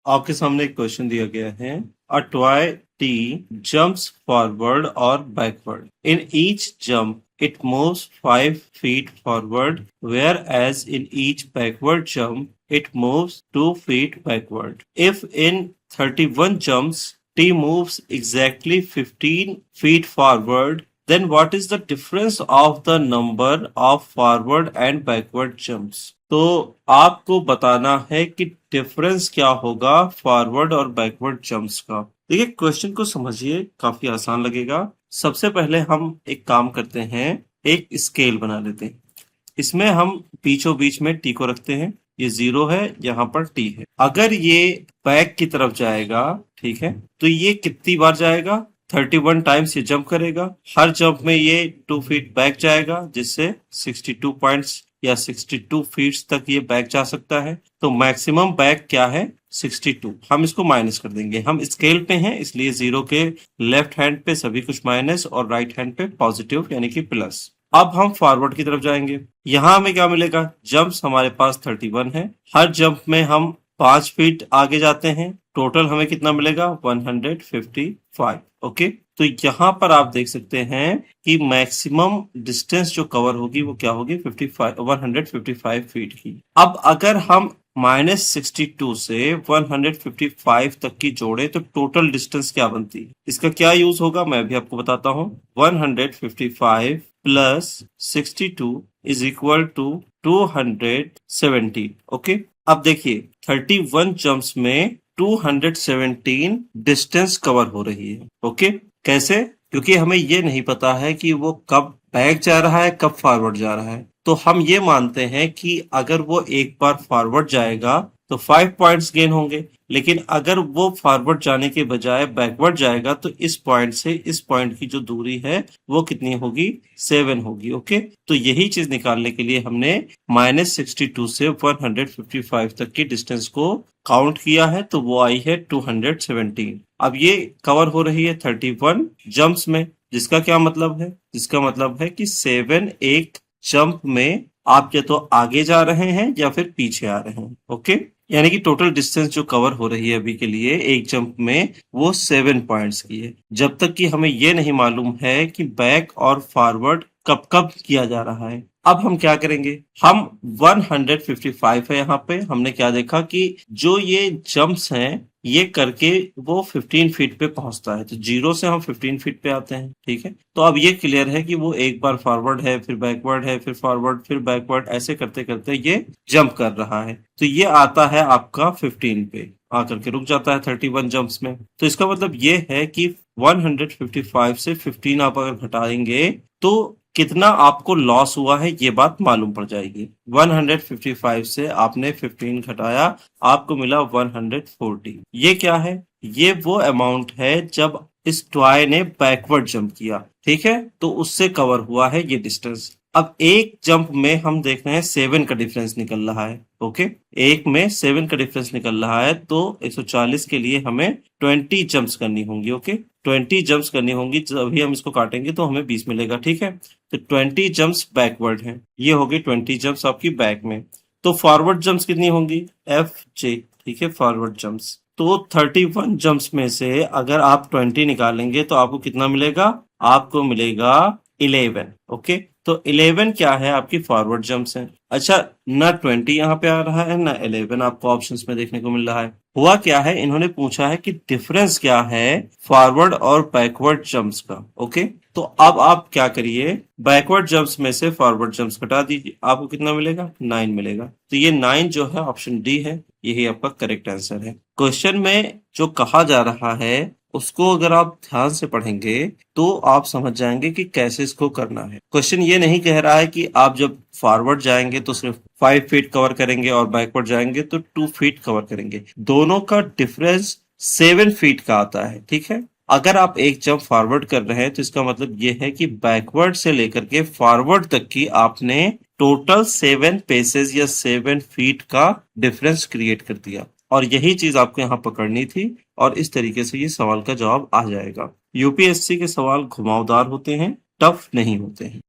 आपके सामने एक क्वेश्चन दिया गया है। A toy T jumps forward और backward. In each jump it moves 5 feet forward, whereas in each backward jump it moves 2 feet backward. If in 31 jumps T moves exactly 15 feet forward, then what is the difference of the number of forward and backward jumps? तो आपको बताना है कि difference क्या होगा forward और backward jumps का। देखिए क्वेश्चन को समझिए, काफी आसान लगेगा। सबसे पहले हम एक काम करते हैं, एक स्केल बना लेते हैं। इसमें हम बीचों बीच में टी को रखते हैं। ये 0 है, यहाँ पर टी है। अगर ये बैक की तरफ जाएगा, ठीक है, तो ये कितनी बार जाएगा? 31 टाइम्स ये जंप करेगा। हर जंप में ये 2 फीट बैक जाएगा, जिससे 62 पॉइंट्स या 62 फीट तक ये बैक जा सकता है। तो मैक्सिमम बैक क्या है? 62। हम इसको माइनस कर देंगे। हम स्केल पे हैं, इसलिए 0 के लेफ्ट हैंड पे सभी कुछ माइनस और राइट हैंड पे पॉजिटिव यानी कि प्लस। अब हम फॉरवर्ड की तरफ जाएंगे। यहाँ हमें क्या मिलेगा? जंप्स हमारे पास 31 है। हर जंप में हम 5 फीट आगे जाते हैं। टोटल हमें कितना मिलेगा? 155। ओके, तो यहाँ पर आप देख सकते हैं कि मैक्सिमम डिस्टेंस जो कवर होगी वो क्या होगी? 155 फीट की। अब अगर हम -62 से 155 तक की जोड़े तो टोटल डिस्टेंस क्या बनती है? इसका क्या यूज होगा मैं भी आपको बताता हूँ। 155 plus 62 is equal to 217। Okay, अब देखिए 31 जंप्स में 217 डिस्टेंस कवर हो रही है। ओके, कैसे? क्योंकि हमें ये नहीं पता है कि वो कब बैक जा रहा है, कब फॉरवर्ड जा रहा है। तो हम ये मानते हैं कि अगर वो एक बार फॉरवर्ड जाएगा तो 5 पॉइंट्स गेन होंगे, लेकिन अगर वो फॉरवर्ड जाने के बजाय बैकवर्ड जाएगा तो इस पॉइंट से इस पॉइंट की जो दूरी है वो कितनी होगी? 7 होगी। ओके, तो यही चीज निकालने के लिए हमने -62 से 155 तक की डिस्टेंस को काउंट किया है, तो वो आई है 217। अब ये कवर हो रही है 31 जंप्स में, जिसका क्या मतलब है? जिसका मतलब है कि 7 एक जंप में आप या तो आगे जा रहे हैं या फिर पीछे आ रहे हैं। ओके, यानी कि टोटल डिस्टेंस जो कवर हो रही है अभी के लिए एक जंप में वो 7 पॉइंट्स की है। जब तक कि हमें ये नहीं मालूम है कि बैक और फॉरवर्ड कब कब किया जा रहा है। अब हम क्या करेंगे? हम 155 है, यहाँ पे हमने क्या देखा कि जो ये जंप्स हैं ये करके वो 15 फीट पे पहुंचता है, तो 0 से हम 15 फीट पे आते हैं। ठीक है, तो अब ये क्लियर है कि वो एक बार फॉरवर्ड है, फिर बैकवर्ड है, फिर फॉरवर्ड, फिर बैकवर्ड, ऐसे करते करते ये जंप कर रहा है। तो ये आता है आपका 15 पे, आकर के रुक जाता है 31 जंप्स में। तो इसका मतलब ये है कि 155 से 15 आप अगर घटाएंगे तो कितना आपको लॉस हुआ है ये बात मालूम पड़ जाएगी। 155 से आपने 15 घटाया, आपको मिला 140। ये क्या है? ये वो अमाउंट है जब इस टॉय ने बैकवर्ड जंप किया। ठीक है, तो उससे कवर हुआ है ये डिस्टेंस। अब एक जंप में हम देख रहे हैं 7 का डिफरेंस निकल रहा है। ओके, एक में 7 का डिफरेंस निकल रहा है, तो 140 के लिए हमें 20 जंप्स करनी होंगी। ओके, 20 जंप्स करनी होंगी, अभी हम इसको काटेंगे तो हमें 20 मिलेगा। ठीक है, तो 20 जंप्स बैकवर्ड हैं, ये होगी 20 जंप्स आपकी बैक में। तो फॉरवर्ड जंप्स कितनी होंगी? FJ। ठीक है, फॉरवर्ड जंप्स। तो 31 जंप्स में से अगर आप 20 निकालेंगे तो आपको कितना मिलेगा? आपको मिलेगा 11। ओके, तो 11 क्या है? आपकी फॉरवर्ड जंप्स है। अच्छा, ना 20 यहाँ पे आ रहा है ना 11 आपको ऑप्शंस में देखने को मिल रहा है। हुआ क्या है? इन्होंने पूछा है कि डिफरेंस क्या है फॉरवर्ड और बैकवर्ड जंप्स का। ओके, तो अब आप क्या करिए, बैकवर्ड जंप्स में से फॉरवर्ड जंप्स घटा दीजिए, आपको कितना मिलेगा? 9 मिलेगा। तो ये 9 जो है ऑप्शन डी है, यही आपका करेक्ट आंसर है। क्वेश्चन में जो कहा जा रहा है उसको अगर आप ध्यान से पढ़ेंगे तो आप समझ जाएंगे कि कैसे इसको करना है। क्वेश्चन ये नहीं कह रहा है कि आप जब फॉरवर्ड जाएंगे तो सिर्फ 5 फीट कवर करेंगे और बैकवर्ड जाएंगे तो 2 फीट कवर करेंगे। दोनों का डिफरेंस 7 फीट का आता है। ठीक है, अगर आप एक जंप फॉरवर्ड कर रहे हैं तो इसका मतलब ये है कि बैकवर्ड से लेकर के फॉरवर्ड तक की आपने टोटल 7 पेसेस या 7 फीट का डिफरेंस क्रिएट कर दिया, और यही चीज आपको यहाँ पकड़नी थी, और इस तरीके से ये सवाल का जवाब आ जाएगा। यूपीएससी के सवाल घुमावदार होते हैं, टफ नहीं होते हैं।